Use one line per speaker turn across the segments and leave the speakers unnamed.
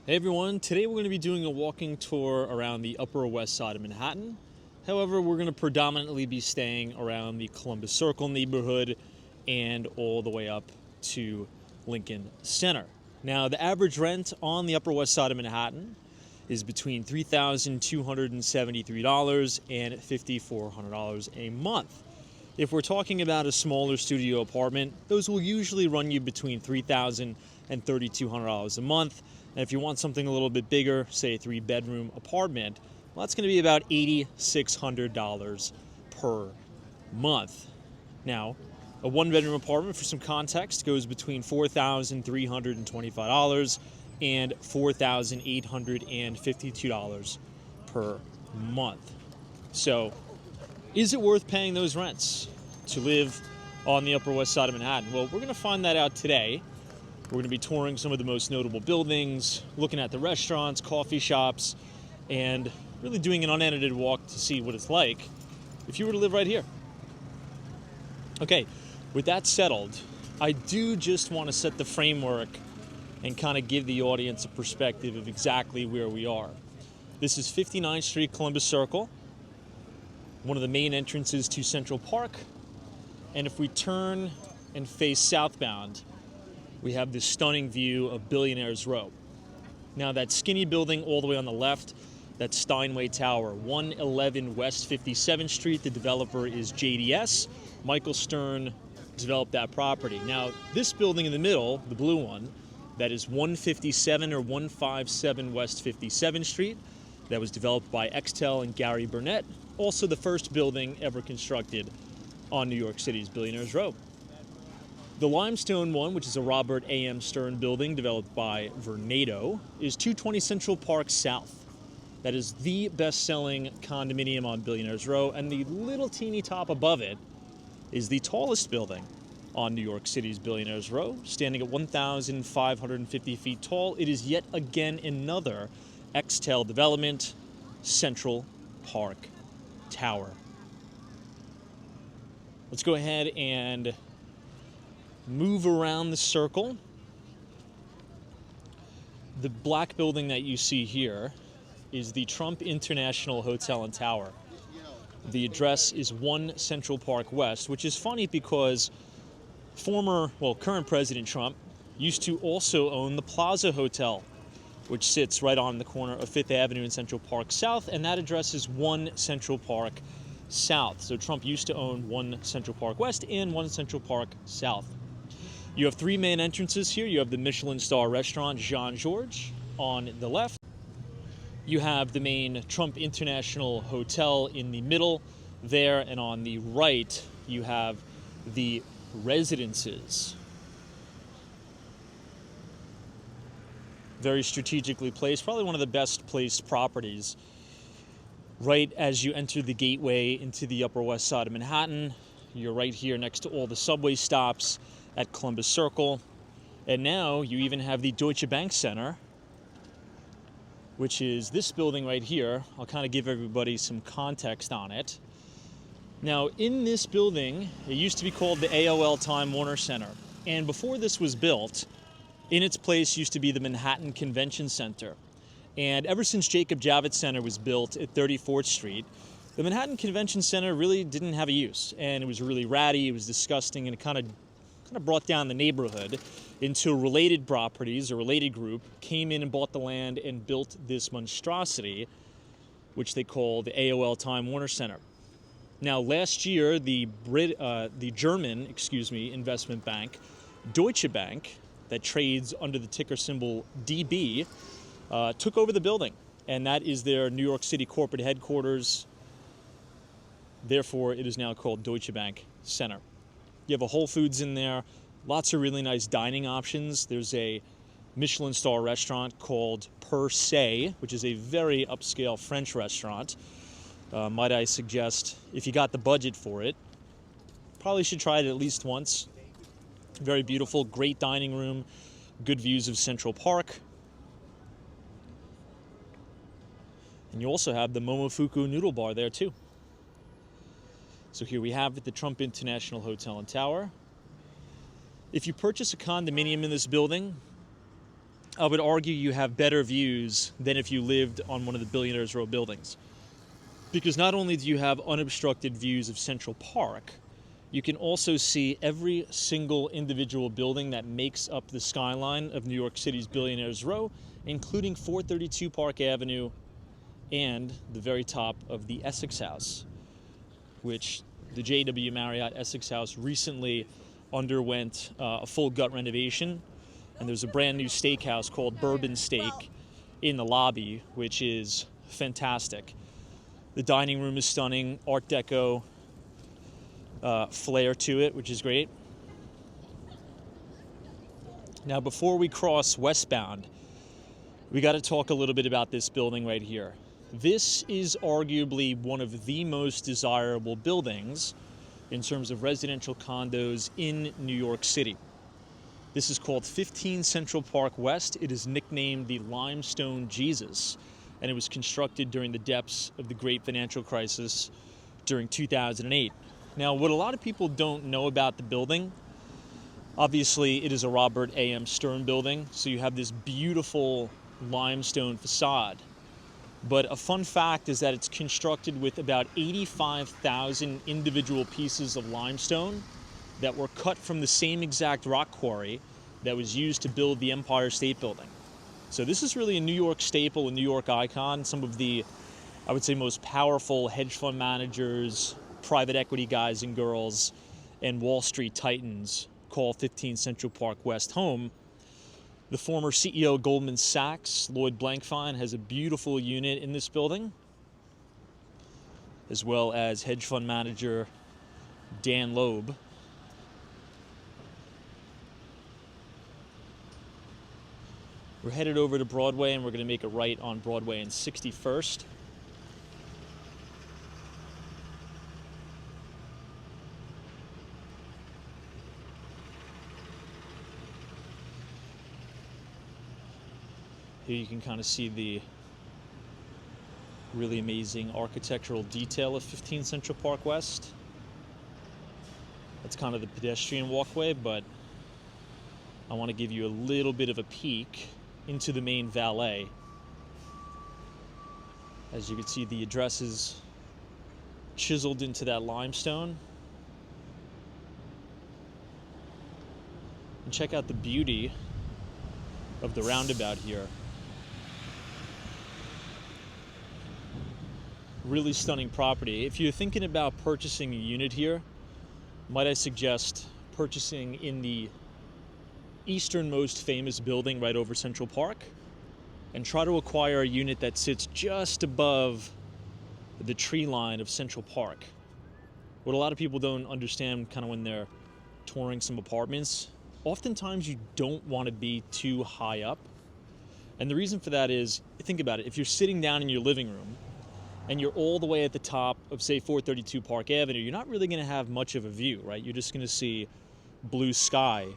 Hey everyone, today we're going to be doing a walking tour around the Upper West Side of Manhattan. However, we're going to predominantly be staying around the Columbus Circle neighborhood and all the way up to Lincoln Center. Now, the average rent on the Upper West Side of Manhattan is between $3,273 and $5,400 a month. If we're talking about a smaller studio apartment, those will usually run you between $3,000 and $3,200 a month. And if you want something a little bit bigger, say a 3-bedroom apartment, well, that's going to be about $8,600 per month. Now, a 1-bedroom apartment, for some context, goes between $4,325 and $4,852 per month. So, is it worth paying those rents to live on the Upper West Side of Manhattan? Well, we're going to find that out today. We're going to be touring some of the most notable buildings, looking at the restaurants, coffee shops, and really doing an unedited walk to see what it's like if you were to live right here. Okay, with that settled, I do just want to set the framework and kind of give the audience a perspective of exactly where we are. This is 59th Street, Columbus Circle, one of the main entrances to Central Park. And if we turn and face southbound, we have this stunning view of Billionaire's Row. Now, that skinny building all the way on the left, that's Steinway Tower, 111 West 57th Street. The developer is JDS. Michael Stern developed that property. Now, this building in the middle, the blue one, that is 157 or 157 West 57th Street. That was developed by Extel and Gary Burnett. Also the first building ever constructed on New York City's Billionaire's Row. The limestone one, which is a Robert A.M. Stern building developed by Vornado, is 220 Central Park South. That is the best-selling condominium on Billionaire's Row, and the little teeny top above it is the tallest building on New York City's Billionaire's Row, standing at 1,550 feet tall. It is yet again another Extel development, Central Park Tower. Let's go ahead and move around the circle. The black building that you see here is the Trump International Hotel and Tower. The address is 1 Central Park West, which is funny because current President Trump used to also own the Plaza Hotel, which sits right on the corner of 5th Avenue and Central Park South, and that address is 1 Central Park South. So Trump used to own 1 Central Park West and 1 Central Park South. You have 3 main entrances here. You have the Michelin star restaurant Jean Georges on the left. You have the main Trump International Hotel in the middle there, and on the right you have the residences. Very strategically placed, probably one of the best placed properties. Right as you enter the gateway into the Upper West Side of Manhattan, you're right here next to all the subway stops at Columbus Circle. And now you even have the Deutsche Bank Center, which is this building right here. I'll kind of give everybody some context on it. Now, in this building, it used to be called the AOL Time Warner Center. And before this was built, in its place used to be the Manhattan Convention Center. And ever since Jacob Javits Center was built at 34th Street, the Manhattan Convention Center really didn't have a use. And it was really ratty, it was disgusting, and it kind of brought down the neighborhood until related properties, a related group, came in and bought the land and built this monstrosity, which they call the AOL Time Warner Center. Now, last year, the German investment bank, Deutsche Bank, that trades under the ticker symbol DB, took over the building, and that is their New York City corporate headquarters. Therefore, it is now called Deutsche Bank Center. You have a Whole Foods in there, lots of really nice dining options. There's a Michelin star restaurant called Per Se, which is a very upscale French restaurant. Might I suggest, if you got the budget for it, probably should try it at least once. Very beautiful, great dining room, good views of Central Park. And you also have the Momofuku Noodle Bar there too. So here we have it, the Trump International Hotel and Tower. If you purchase a condominium in this building, I would argue you have better views than if you lived on one of the Billionaires Row buildings. Because not only do you have unobstructed views of Central Park, you can also see every single individual building that makes up the skyline of New York City's Billionaires Row, including 432 Park Avenue and the very top of the Essex House, which the JW Marriott Essex House recently underwent a full gut renovation. And there's a brand new steakhouse called Bourbon Steak in the lobby, which is fantastic. The dining room is stunning, Art Deco flair to it, which is great. Now, before we cross westbound, we got to talk a little bit about this building right here. This is arguably one of the most desirable buildings in terms of residential condos in New York City. This is called 15 Central Park West. It is nicknamed the Limestone Jesus, and it was constructed during the depths of the great financial crisis during 2008. Now, what a lot of people don't know about the building, obviously it is a Robert A.M. Stern building, so you have this beautiful limestone facade. But a fun fact is that it's constructed with about 85,000 individual pieces of limestone that were cut from the same exact rock quarry that was used to build the Empire State Building. So this is really a New York staple, a New York icon. Some of the, I would say, most powerful hedge fund managers, private equity guys and girls, and Wall Street titans call 15 Central Park West home. The former CEO of Goldman Sachs, Lloyd Blankfein, has a beautiful unit in this building, as well as hedge fund manager Dan Loeb. We're headed over to Broadway, and we're going to make a right on Broadway and 61st. Here you can kind of see the really amazing architectural detail of 15 Central Park West. That's kind of the pedestrian walkway, but I want to give you a little bit of a peek into the main valet. As you can see, the address is chiseled into that limestone. And check out the beauty of the roundabout here. Really stunning property. If you're thinking about purchasing a unit here, might I suggest purchasing in the easternmost famous building right over Central Park, and try to acquire a unit that sits just above the tree line of Central Park. What a lot of people don't understand kind of when they're touring some apartments, oftentimes you don't want to be too high up. And the reason for that is, think about it, if you're sitting down in your living room and you're all the way at the top of, say, 432 Park Avenue, you're not really going to have much of a view, right? You're just going to see blue sky.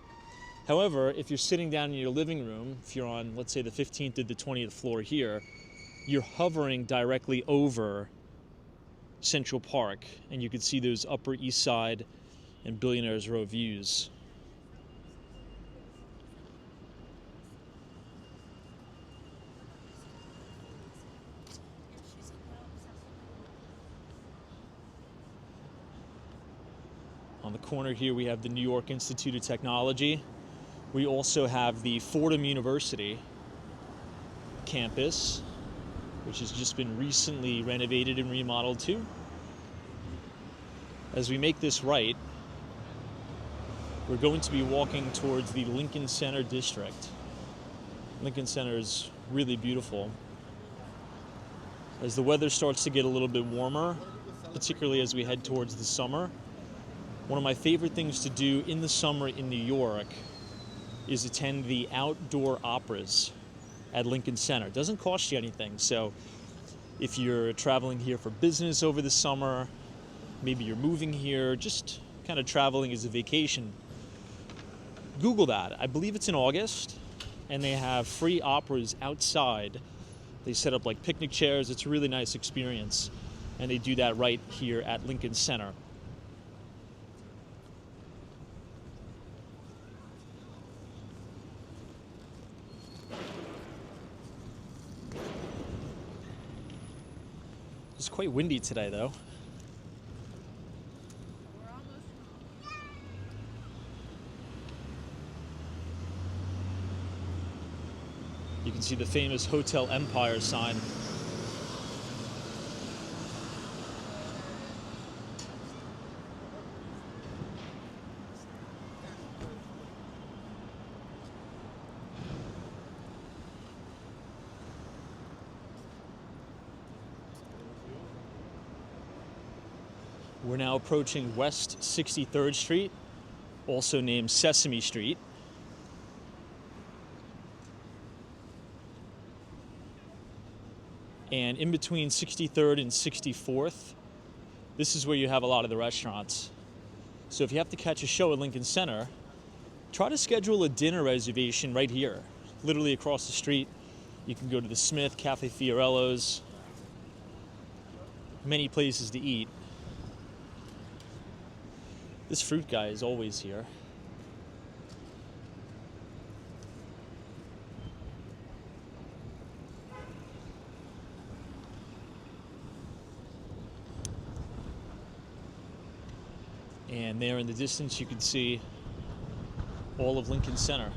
However, if you're sitting down in your living room, if you're on, let's say, the 15th or the 20th floor here, you're hovering directly over Central Park, and you can see those Upper East Side and Billionaires Row views. On the corner here, we have the New York Institute of Technology. We also have the Fordham University campus, which has just been recently renovated and remodeled too. As we make this right, we're going to be walking towards the Lincoln Center district. Lincoln Center is really beautiful. As the weather starts to get a little bit warmer, particularly as we head towards the summer, one of my favorite things to do in the summer in New York is attend the outdoor operas at Lincoln Center. It doesn't cost you anything, so if you're traveling here for business over the summer, maybe you're moving here, just kind of traveling as a vacation, Google that. I believe it's in August, and they have free operas outside. They set up like picnic chairs. It's a really nice experience, and they do that right here at Lincoln Center. It's quite windy today, though. You can see the famous Hotel Empire sign. We're now approaching West 63rd Street, also named Sesame Street. And in between 63rd and 64th, this is where you have a lot of the restaurants. So if you have to catch a show at Lincoln Center, try to schedule a dinner reservation right here, literally across the street. You can go to the Smith, Cafe Fiorello's, many places to eat. This fruit guy is always here. And there in the distance you can see all of Lincoln Center.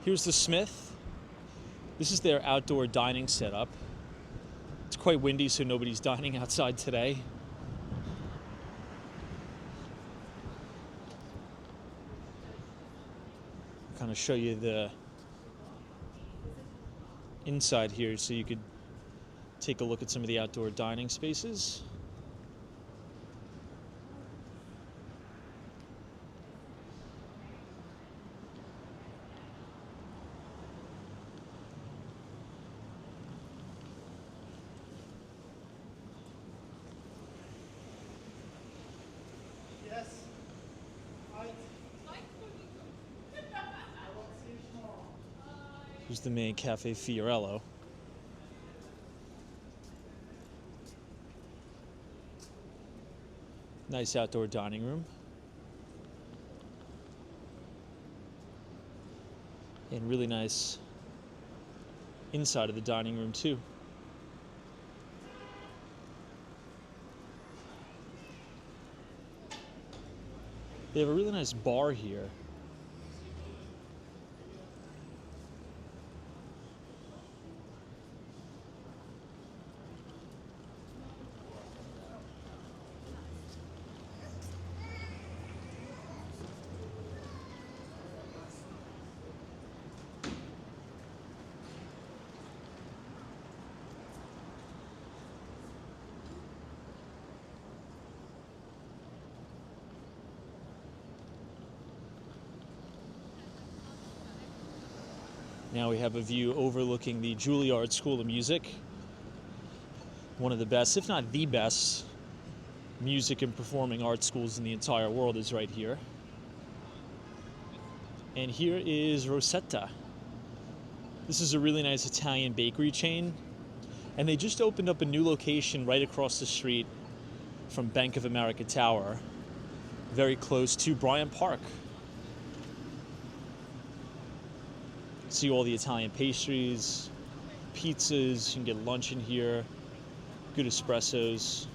Here's the Smith. This is their outdoor dining setup. It's quite windy, so nobody's dining outside today. I'll kind of show you the inside here so you could take a look at some of the outdoor dining spaces. Here's the main Cafe Fiorello. Nice outdoor dining room. And really nice inside of the dining room too. They have a really nice bar here. Now we have a view overlooking the Juilliard School of Music. One of the best, if not the best, music and performing arts schools in the entire world is right here. And here is Rosetta. This is a really nice Italian bakery chain. And they just opened up a new location right across the street from Bank of America Tower, very close to Bryant Park. See all the Italian pastries, pizzas, you can get lunch in here, good espressos.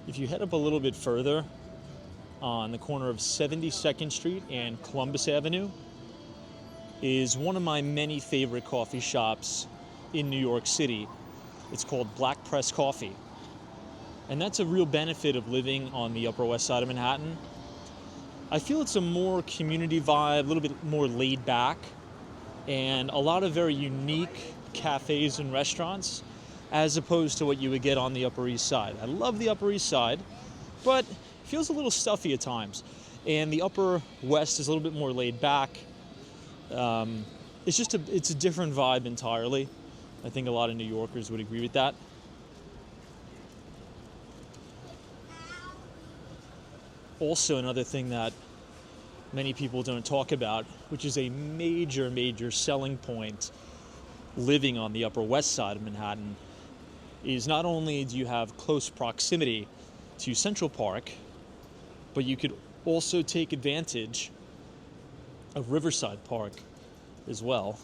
If you head up a little bit further on the corner of 72nd Street and Columbus Avenue is one of my many favorite coffee shops in New York City. It's called Black Press Coffee. And that's a real benefit of living on the Upper West Side of Manhattan. I feel it's a more community vibe, a little bit more laid back, and a lot of very unique cafes and restaurants as opposed to what you would get on the Upper East Side. I love the Upper East Side, but it feels a little stuffy at times. And the Upper West is a little bit more laid back. It's a different vibe entirely. I think a lot of New Yorkers would agree with that. Also, another thing that many people don't talk about, which is a major selling point living on the Upper West Side of Manhattan, is not only do you have close proximity to Central Park, but you could also take advantage of Riverside Park as well.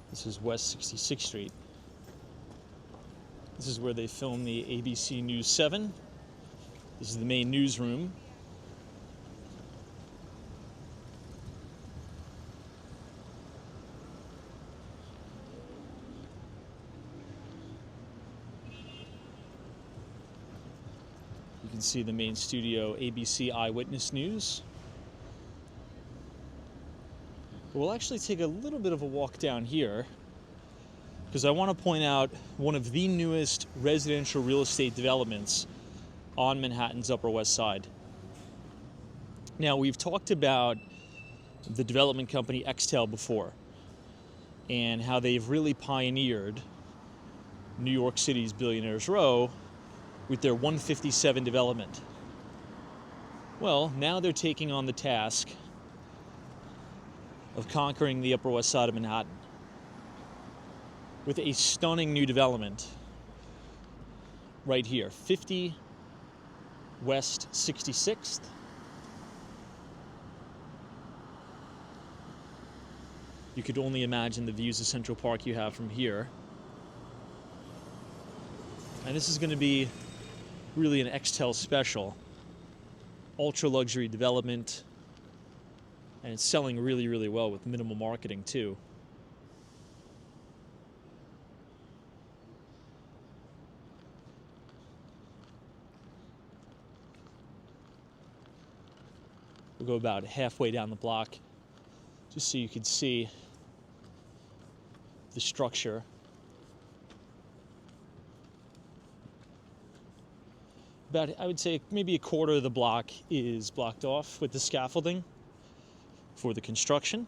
This is West 66th Street. This is where they filmed the ABC News 7. This is the main newsroom. You can see the main studio, ABC Eyewitness News. We'll actually take a little bit of a walk down here because I want to point out one of the newest residential real estate developments on Manhattan's Upper West Side. Now, we've talked about the development company Extel before and how they've really pioneered New York City's Billionaires Row with their 157 development. Well, now they're taking on the task of conquering the Upper West Side of Manhattan with a stunning new development right here, 50 West 66th. You could only imagine the views of Central Park you have from here. And this is going to be really an Extel special. Ultra luxury development. And it's selling really well with minimal marketing too. We'll go about halfway down the block just so you can see the structure. About, I would say, maybe a quarter of the block is blocked off with the scaffolding for the construction.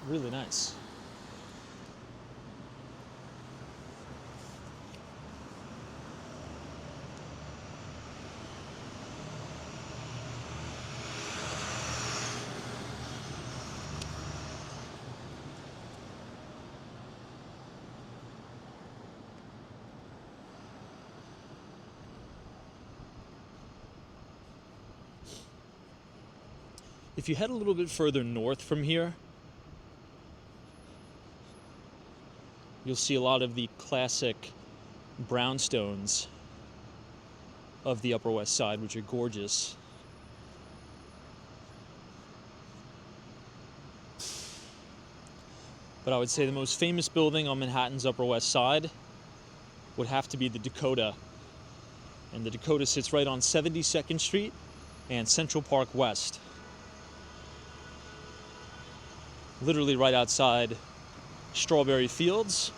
Really nice. If you head a little bit further north from here, you'll see a lot of the classic brownstones of the Upper West Side, which are gorgeous. But I would say the most famous building on Manhattan's Upper West Side would have to be the Dakota. And the Dakota sits right on 72nd Street and Central Park West. Literally right outside Strawberry Fields.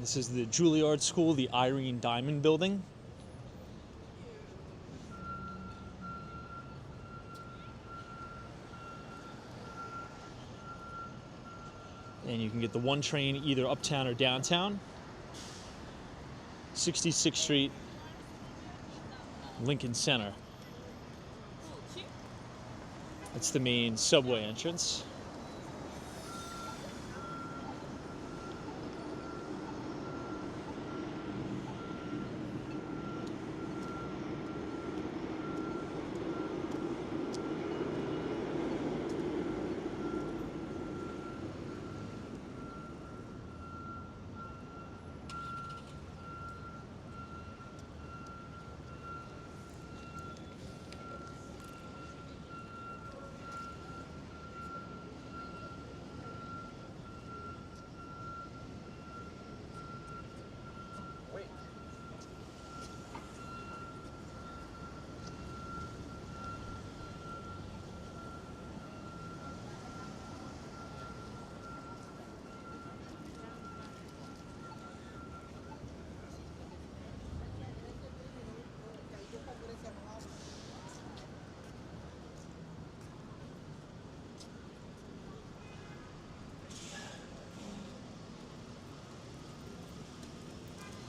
This is the Juilliard School, the Irene Diamond Building. And you can get the 1 train either uptown or downtown. 66th Street, Lincoln Center. That's the main subway entrance.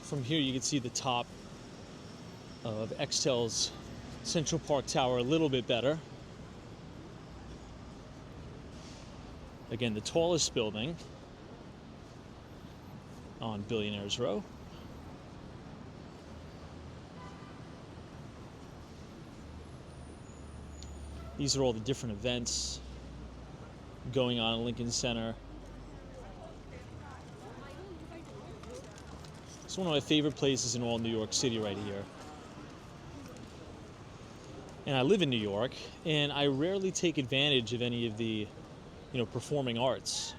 From here you can see the top of Extel's Central Park Tower a little bit better. Again, the tallest building on Billionaires Row. These are all the different events going on in Lincoln Center. It's one of my favorite places in all New York City right here. And I live in New York, and I rarely take advantage of any of the, performing arts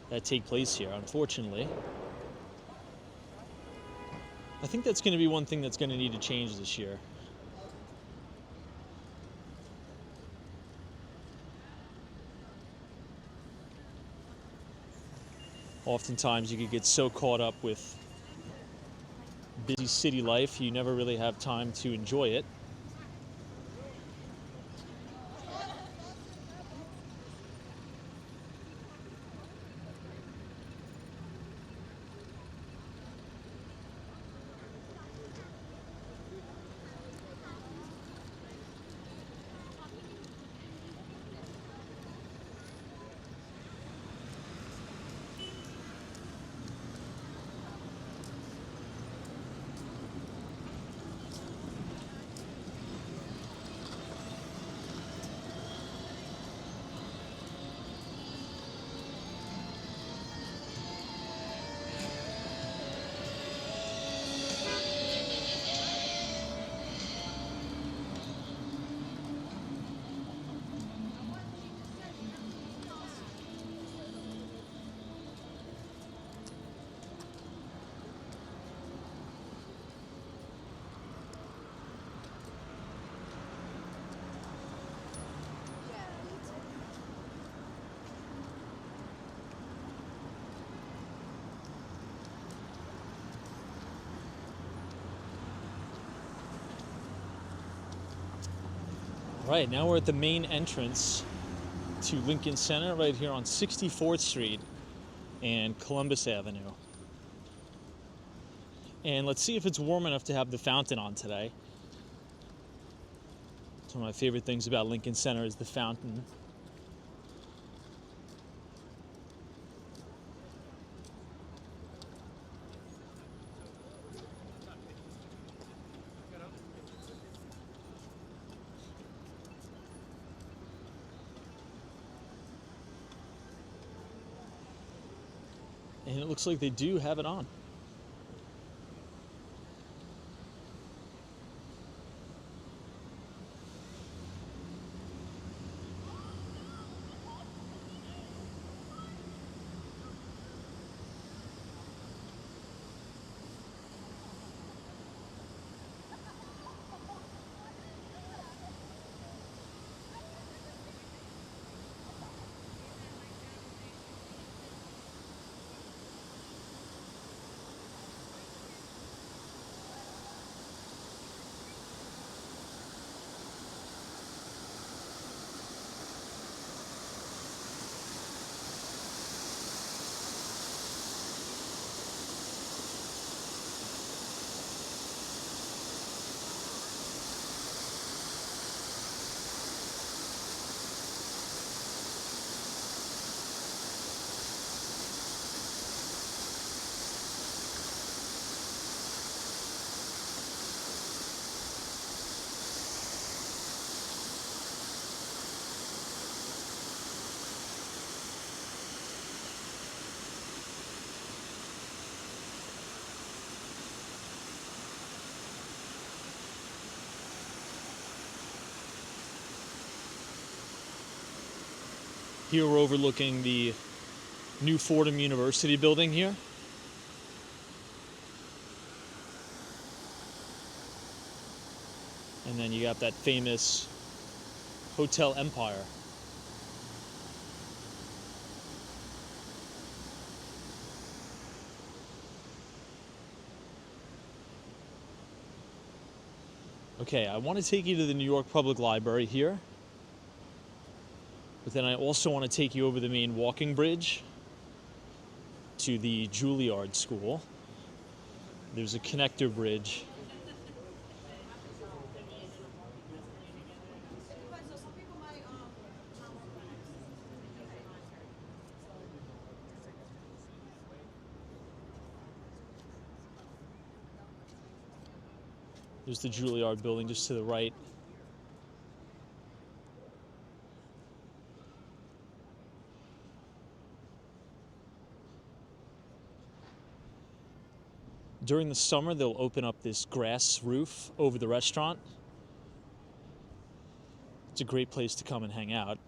that take place here, unfortunately. I think that's going to be one thing that's going to need to change this year. Oftentimes you could get so caught up with busy city life, you never really have time to enjoy it. Right, now we're at the main entrance to Lincoln Center right here on 64th Street and Columbus Avenue. And let's see if it's warm enough to have the fountain on today. It's one of my favorite things about Lincoln Center is the fountain. And it looks like they do have it on. Here we're overlooking the new Fordham University building here. And then you got that famous Hotel Empire. Okay, I want to take you to the New York Public Library here, but then I also want to take you over the main walking bridge to the Juilliard School. There's a connector bridge. There's the Juilliard building just to the right. During the summer, they'll open up this grass roof over the restaurant. It's a great place to come and hang out.